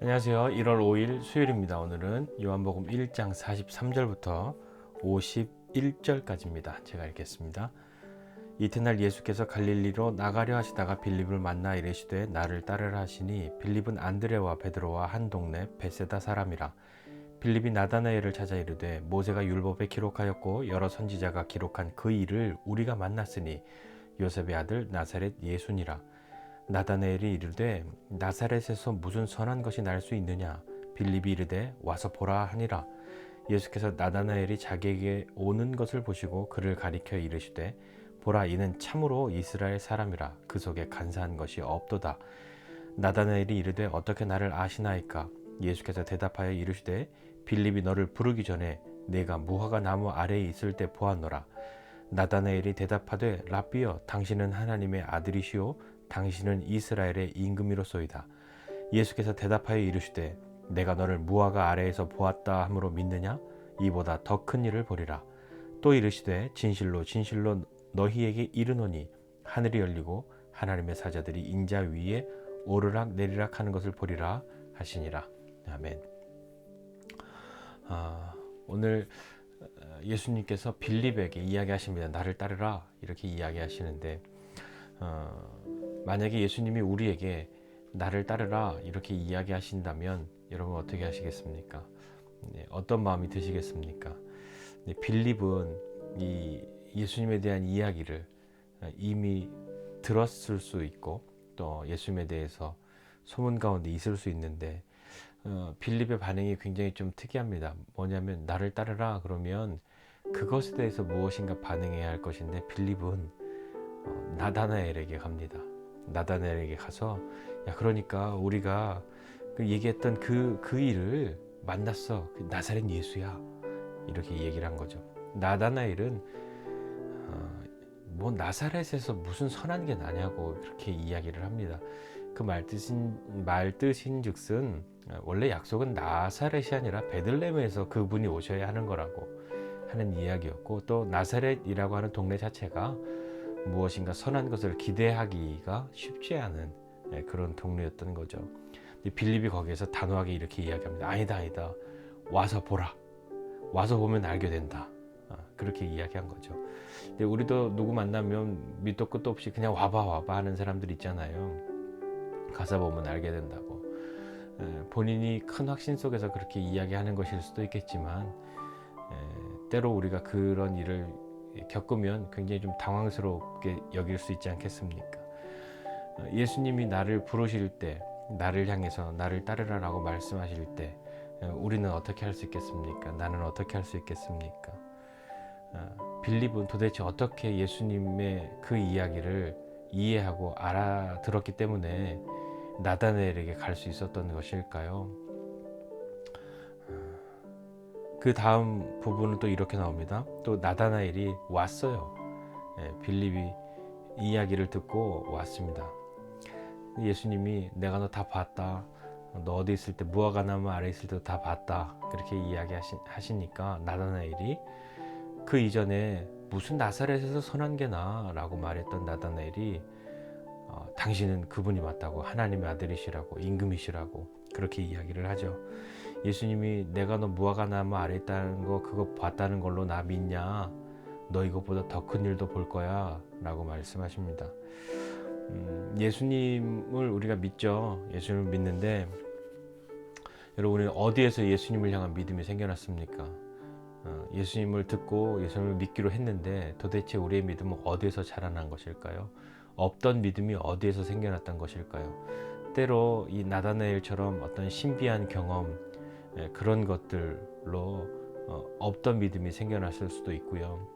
안녕하세요. 1월 5일 수요일입니다. 오늘은 요한복음 1장 43절부터 51절까지입니다. 제가 읽겠습니다. 이튿날 예수께서 갈릴리로 나가려 하시다가 빌립을 만나 이르시되 나를 따르라 하시니 빌립은 안드레와 베드로와 한 동네 베세다 사람이라. 빌립이 나다나엘을 찾아 이르되 모세가 율법에 기록하였고 여러 선지자가 기록한 그 일을 우리가 만났으니 요셉의 아들 나사렛 예수니라. 나다나엘이 이르되 나사렛에서 무슨 선한 것이 날 수 있느냐. 빌립이 이르되 와서 보라 하니라. 예수께서 나다나엘이 자기에게 오는 것을 보시고 그를 가리켜 이르시되 보라, 이는 참으로 이스라엘 사람이라. 그 속에 간사한 것이 없도다. 나다나엘이 이르되 어떻게 나를 아시나이까. 예수께서 대답하여 이르시되 빌립이 너를 부르기 전에 내가 무화과 나무 아래에 있을 때 보았노라. 나다나엘이 대답하되 랍비여, 당신은 하나님의 아들이시오 당신은 이스라엘의 임금이로소이다. 예수께서 대답하여 이르시되 내가 너를 무화과 아래에서 보았다 함으로 믿느냐? 이보다 더 큰 일을 보리라. 또 이르시되 진실로 진실로 너희에게 이르노니 하늘이 열리고 하나님의 사자들이 인자 위에 오르락 내리락 하는 것을 보리라 하시니라. 아멘. 오늘 예수님께서 빌립에게 이야기하십니다. 나를 따르라 이렇게 이야기하시는데 만약에 예수님이 우리에게 나를 따르라 이렇게 이야기하신다면 여러분 어떻게 하시겠습니까? 어떤 마음이 드시겠습니까? 빌립은 이 예수님에 대한 이야기를 이미 들었을 수 있고 또 예수님에 대해서 소문 가운데 있을 수 있는데 빌립의 반응이 굉장히 좀 특이합니다. 뭐냐면 나를 따르라 그러면 그것에 대해서 무엇인가 반응해야 할 것인데 빌립은 나다나엘에게 갑니다. 나다나엘에게 가서 야, 그러니까 우리가 얘기했던 그 일을 만났어. 그 나사렛 예수야. 이렇게 얘기를 한 거죠. 나다나엘은 뭐 나사렛에서 무슨 선한 게 나냐고 그렇게 이야기를 합니다. 그 말뜻인즉슨 원래 약속은 나사렛이 아니라 베들레헴에서 그분이 오셔야 하는 거라고 하는 이야기였고, 또 나사렛이라고 하는 동네 자체가 무엇인가 선한 것을 기대하기가 쉽지 않은 그런 동네였던 거죠. 빌립이 거기에서 단호하게 이렇게 이야기합니다. 아니다, 와서 보라. 와서 보면 알게 된다. 그렇게 이야기한 거죠. 근데 우리도 누구 만나면 밑도 끝도 없이 그냥 와봐 하는 사람들 있잖아요. 가서 보면 알게 된다고. 본인이 큰 확신 속에서 그렇게 이야기하는 것일 수도 있겠지만 때로 우리가 그런 일을 겪으면 굉장히 좀 당황스럽게 여길 수 있지 않겠습니까? 예수님이 나를 부르실 때, 나를 향해서 나를 따르라라고 말씀하실 때 우리는 어떻게 할 수 있겠습니까? 나는 어떻게 할 수 있겠습니까? 빌립은 도대체 어떻게 예수님의 그 이야기를 이해하고 알아들었기 때문에 나다나엘에게 갈 수 있었던 것일까요? 그 다음 부분은 또 이렇게 나옵니다. 또 나다나엘이 왔어요. 빌립이 이야기를 듣고 왔습니다. 예수님이 내가 너 다 봤다. 너 어디 있을 때 무화과 나무 아래 있을 때도 다 봤다. 그렇게 이야기하시니까 나다나엘이 그 이전에 무슨 나사렛에서 선한 게 나? 라고 말했던 나다나엘이 당신은 그분이 맞다고, 하나님의 아들이시라고, 임금이시라고 그렇게 이야기를 하죠. 예수님이 내가 너 무화과 나무 아래 있다는 거 그거 봤다는 걸로 나 믿냐? 너 이것보다 더 큰 일도 볼 거야 라고 말씀하십니다. 예수님을 우리가 믿죠. 예수님을 믿는데 여러분, 우리는 어디에서 예수님을 향한 믿음이 생겨났습니까? 예수님을 듣고 예수님을 믿기로 했는데 도대체 우리의 믿음은 어디에서 자라난 것일까요? 없던 믿음이 어디에서 생겨났던 것일까요? 때로 이 나다나엘처럼 어떤 신비한 경험, 그런 것들로 없던 믿음이 생겨났을 수도 있고요.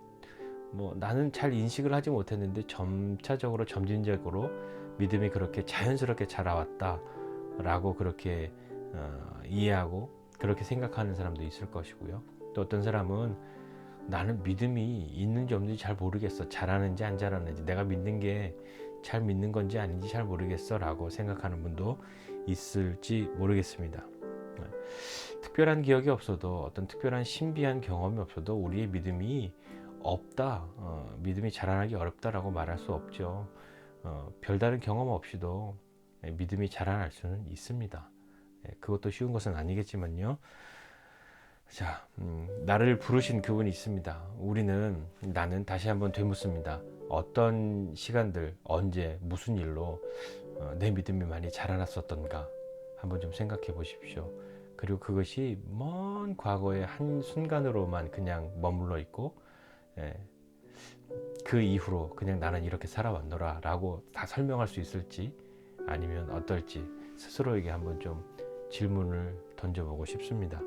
나는 잘 인식을 하지 못했는데 점진적으로 믿음이 그렇게 자연스럽게 자라왔다 라고 그렇게 이해하고 그렇게 생각하는 사람도 있을 것이고요. 또 어떤 사람은 나는 믿음이 있는지 없는지 잘 모르겠어. 잘하는지 안 잘하는지, 내가 믿는 게 잘 믿는 건지 아닌지 잘 모르겠어 라고 생각하는 분도 있을지 모르겠습니다. 특별한 기억이 없어도, 어떤 특별한 신비한 경험이 없어도 우리의 믿음이 없다, 믿음이 자라나기 어렵다라고 말할 수 없죠. 별다른 경험 없이도 믿음이 자라날 수는 있습니다. 그것도 쉬운 것은 아니겠지만요. 자, 나를 부르신 그분이 있습니다. 나는 다시 한번 되묻습니다. 어떤 시간들, 언제, 무슨 일로 내 믿음이 많이 자라났었던가 한번 좀 생각해 보십시오. 그리고 그것이 먼 과거의 한 순간으로만 그냥 머물러 있고, 그 이후로 그냥 나는 이렇게 살아왔노라 라고 다 설명할 수 있을지, 아니면 어떨지 스스로에게 한번 좀 질문을 던져보고 싶습니다.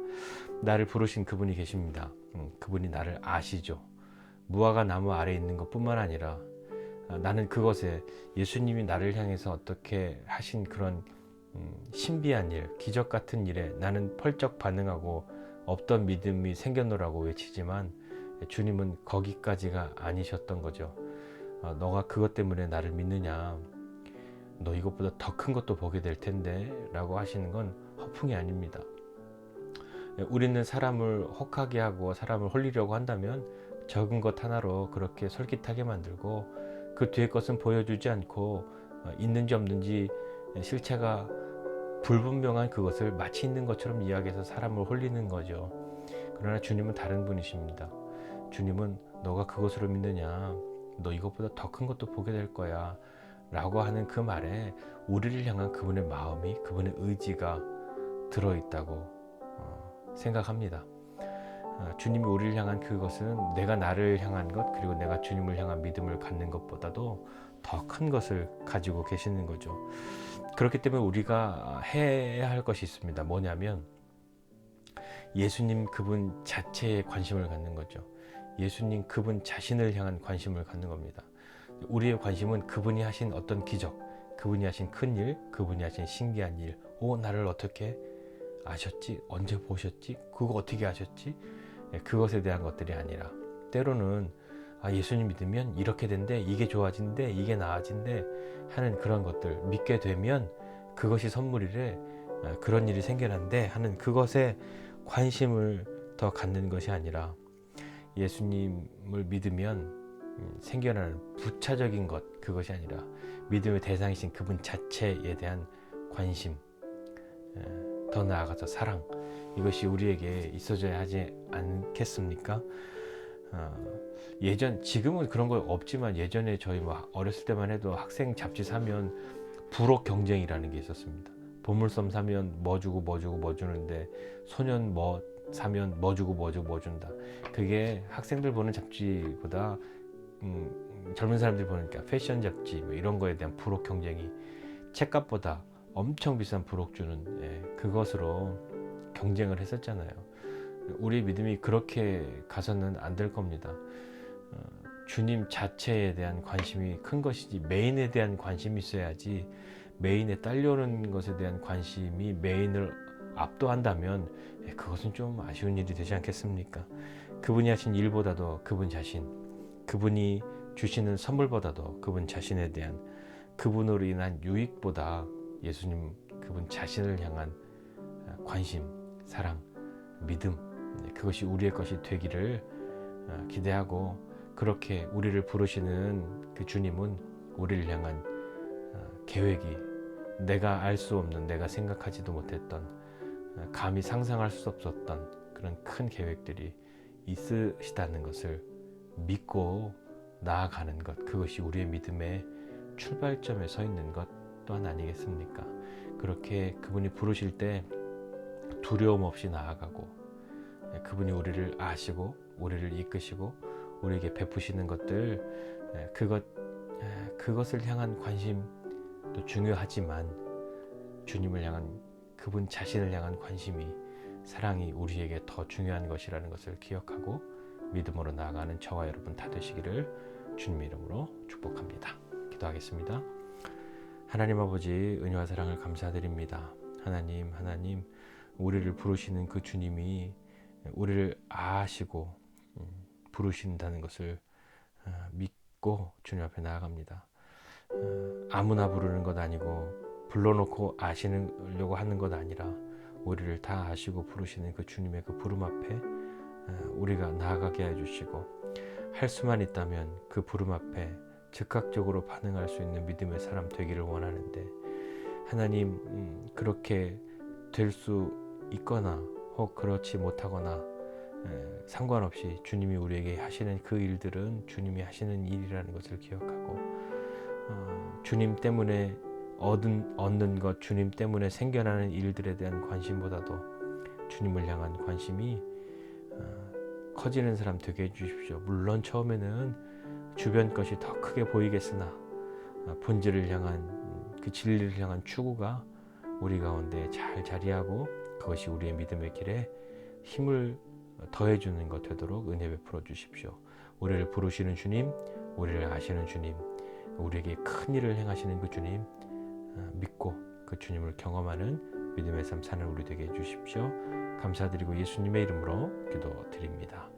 나를 부르신 그분이 계십니다. 그분이 나를 아시죠. 무화과 나무 아래에 있는 것뿐만 아니라 나는 그것에 예수님이 나를 향해서 어떻게 하신 그런 신비한 일, 기적 같은 일에 나는 펄쩍 반응하고 없던 믿음이 생겼노라고 외치지만, 주님은 거기까지가 아니셨던 거죠. 너가 그것 때문에 나를 믿느냐, 너 이것보다 더 큰 것도 보게 될 텐데 라고 하시는 건 허풍이 아닙니다. 우리는 사람을 혹하게 하고 사람을 홀리려고 한다면 적은 것 하나로 그렇게 솔깃하게 만들고, 그 뒤에 것은 보여주지 않고 있는지 없는지 실체가 불분명한 그것을 마치 있는 것처럼 이야기해서 사람을 홀리는 거죠. 그러나 주님은 다른 분이십니다. 주님은 너가 그것으로 믿느냐, 너 이것보다 더 큰 것도 보게 될 거야 라고 하는 그 말에 우리를 향한 그분의 마음이, 그분의 의지가 들어있다고 생각합니다. 주님이 우리를 향한 그것은 내가 나를 향한 것, 그리고 내가 주님을 향한 믿음을 갖는 것보다도 더 큰 것을 가지고 계시는 거죠. 그렇기 때문에 우리가 해야 할 것이 있습니다. 뭐냐면 예수님 그분 자체에 관심을 갖는 거죠. 예수님 그분 자신을 향한 관심을 갖는 겁니다. 우리의 관심은 그분이 하신 어떤 기적, 그분이 하신 큰 일, 그분이 하신 신기한 일, 나를 어떻게 아셨지? 언제 보셨지? 그거 어떻게 아셨지? 그것에 대한 것들이 아니라, 때로는 예수님 믿으면 이렇게 된대, 이게 좋아진대, 이게 나아진대 하는 그런 것들, 믿게 되면 그것이 선물이래, 그런 일이 생겨난대 하는 그것에 관심을 더 갖는 것이 아니라, 예수님을 믿으면 생겨나는 부차적인 것, 그것이 아니라 믿음의 대상이신 그분 자체에 대한 관심, 더 나아가서 사랑, 이것이 우리에게 있어져야 하지 않겠습니까? 지금은 그런 거 없지만 예전에 저희 어렸을 때만 해도 학생 잡지 사면 부록 경쟁이라는 게 있었습니다. 보물섬 사면 뭐 주고 뭐 주고 뭐 주는데, 소년 뭐 사면 뭐 주고 뭐 주고 뭐 준다. 그게 학생들 보는 잡지보다 젊은 사람들이 보니까 패션 잡지 이런 거에 대한 부록 경쟁이, 책값보다 엄청 비싼 부록 주는 그것으로 경쟁을 했었잖아요. 우리 믿음이 그렇게 가서는 안 될 겁니다. 주님 자체에 대한 관심이 큰 것이지, 메인에 대한 관심이 있어야지. 메인에 딸려오는 것에 대한 관심이 메인을 압도한다면 그것은 좀 아쉬운 일이 되지 않겠습니까? 그분이 하신 일보다도 그분 자신, 그분이 주시는 선물보다도 그분 자신에 대한, 그분으로 인한 유익보다 예수님 그분 자신을 향한 관심, 사랑, 믿음, 그것이 우리의 것이 되기를 기대하고, 그렇게 우리를 부르시는 그 주님은 우리를 향한 계획이, 내가 알 수 없는, 내가 생각하지도 못했던, 감히 상상할 수 없었던 그런 큰 계획들이 있으시다는 것을 믿고 나아가는 것, 그것이 우리의 믿음의 출발점에 서 있는 것 또한 아니겠습니까? 그렇게 그분이 부르실 때 두려움 없이 나아가고, 그분이 우리를 아시고 우리를 이끄시고 우리에게 베푸시는 것들, 그것을 향한 관심도 중요하지만, 주님을 향한, 그분 자신을 향한 관심이, 사랑이 우리에게 더 중요한 것이라는 것을 기억하고 믿음으로 나아가는 저와 여러분 다 되시기를 주님 이름으로 축복합니다. 기도하겠습니다. 하나님 아버지, 은혜와 사랑을 감사드립니다. 하나님, 우리를 부르시는 그 주님이 우리를 아시고 부르신다는 것을 믿고 주님 앞에 나아갑니다. 아무나 부르는 것 아니고 불러놓고 아시려고 하는 것 아니라, 우리를 다 아시고 부르시는 그 주님의 그 부름 앞에 우리가 나아가게 해주시고, 할 수만 있다면 그 부름 앞에 즉각적으로 반응할 수 있는 믿음의 사람 되기를 원하는데, 하나님, 그렇게 될 수 있거나 혹 그렇지 못하거나 상관없이 주님이 우리에게 하시는 그 일들은 주님이 하시는 일이라는 것을 기억하고 주님 때문에 얻는 것, 주님 때문에 생겨나는 일들에 대한 관심보다도 주님을 향한 관심이 커지는 사람 되게 해주십시오. 물론 처음에는 주변 것이 더 크게 보이겠으나 본질을 향한 그 진리를 향한 추구가 우리 가운데 잘 자리하고 그것이 우리의 믿음의 길에 힘을 더해주는 것 되도록 은혜 베풀어 주십시오. 우리를 부르시는 주님, 우리를 아시는 주님, 우리에게 큰 일을 행하시는 그 주님 믿고 그 주님을 경험하는 믿음의 삶 사는 우리 되게 해주십시오. 감사드리고 예수님의 이름으로 기도드립니다.